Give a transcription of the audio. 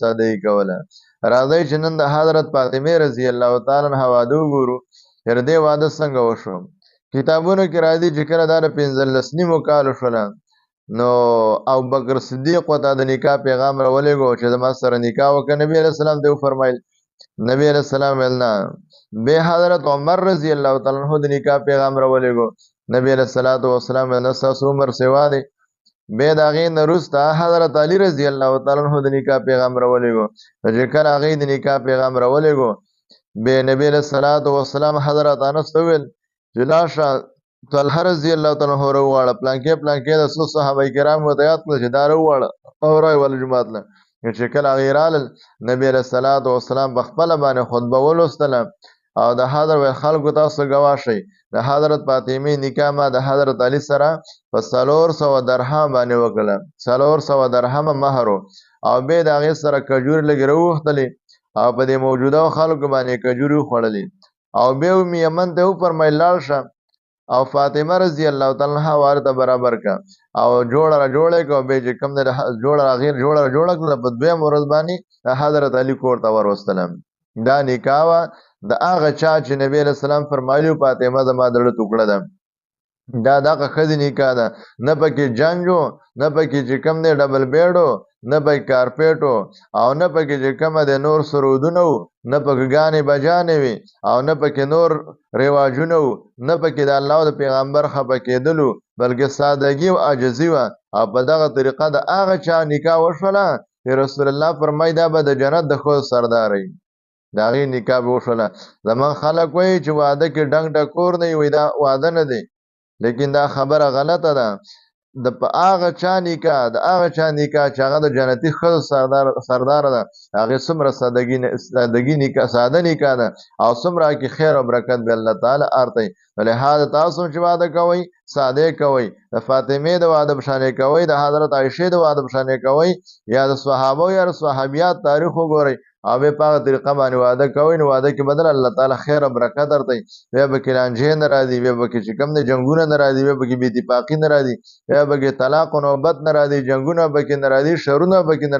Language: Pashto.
سادهی کوله. راځئ چې نن د حضرت فاطمه رضی الله تعالی عنها واده وګورو چې د دې واده څنګه وشو. کتابونو کې راځي چې کله دا د 15 نیمو کالو شوله نو ابوبکر صدیق ورته د نکاح پیغام راولېږو چې زما سره نکاح وکړه. نبي علیه السلام ته وفرمایل، نبی علیہ السلام ویل نه. بیا حضرت عمر رضی الله تعالی عنہ د نکاح پیغام راولېږو. نبی علیہ الصلوۃ والسلام ویل ستاسو عمر سیوا دی. بیا د هغې نه وروسته حضرت علی رضی الله تعالی عنہ د نکاح پیغام راولېږو. چې کله هغې د نکاح پیغام راولېږو بیا نبی علیہ الصلوۃ والسلام حضرت انس ته ویل چې لاړ شه طلحه رضی الله تعالی عنہ راوغواړه، پلانکې د څو صحابه کرامو ته یاد کړه چې دا راوغواړه او راوله جومات له. چې کله هغې رالل نبي علیه الصلوۃ والسلام په خپله باندې خطبه ولوستله او د حضرت خلکو تاسو ګواه شئ د حضرت فاطمې نکاح ما د حضرت علي سره په 400 درهم باندې وکړله. 400 درهم مهر او بیا د هغې سره کجورې لږې راووښتلې او په دې موجوده خلکو باندې کجورې وخوړلې او بیا مې یمن ته وفرمیل لاړ شه او فاطمه رضی الله تعالی عنها وارته برابر کا او جوړه کو به چې کوم د جوړه کړه په دویم ورځ باندې حضرت علی کور ته ورستلم. دا نکاح د هغه چا چې نبی علیہ السلام فرمایلی فاطمه زما د زړه ټوکړه ده. دا دغه ښځې نکاح ده، نه پکې جنجو، نه پکې چې کوم دی ډبل بیډو، نه پکې کارپیټو او نه پکې چې کومه د نور سرودونه وو، نه پکې ګانې بجانې وي او نه پکې نور رواجونه وو، نه پکې د الله او د پیغمبر خفه کېدلو، بلکې سادګي او عاجزي وه. او په دغه طریقه د هغه چا نکاح وشوله چې رسول الله فرمایي دا به د جنت د ښځو سردار وي. د هغې نکاح به وشوله. زموږ خلک وایي چې واده کې ډنګ ډکور نه وي، دا واده نه دی. لیکن دا خبره غلطه ده. د په هغه چا نکاح چې هغه د جنتي ښځو سرداره ده هغې څومره ساده نکاح ده او څومره کې خیر او برکت به الله تعالی ارتی. لهذا تاسو چې واده کوئ ساده کوئ، د فاطمې د واده په شانې کوئ، د حضرت عایشې د واده په شانې کوئ، یا د صحابو یا د صحابیات تاریخ وګورئ او بیا په هغه طریقه باندې واده کوئ. نو واده کې بدل الله تعالی خیر او برکت ارتی. بیا به کې رانجې نه راځي، بیا به کې چې کوم دی جنګونه نه راځي، بیا به کې بې اتفاقي نه راځي، بیا به کې طلاق و نوبت نه راځي، جنګونه به کې نه راځي، شرونه به کې نه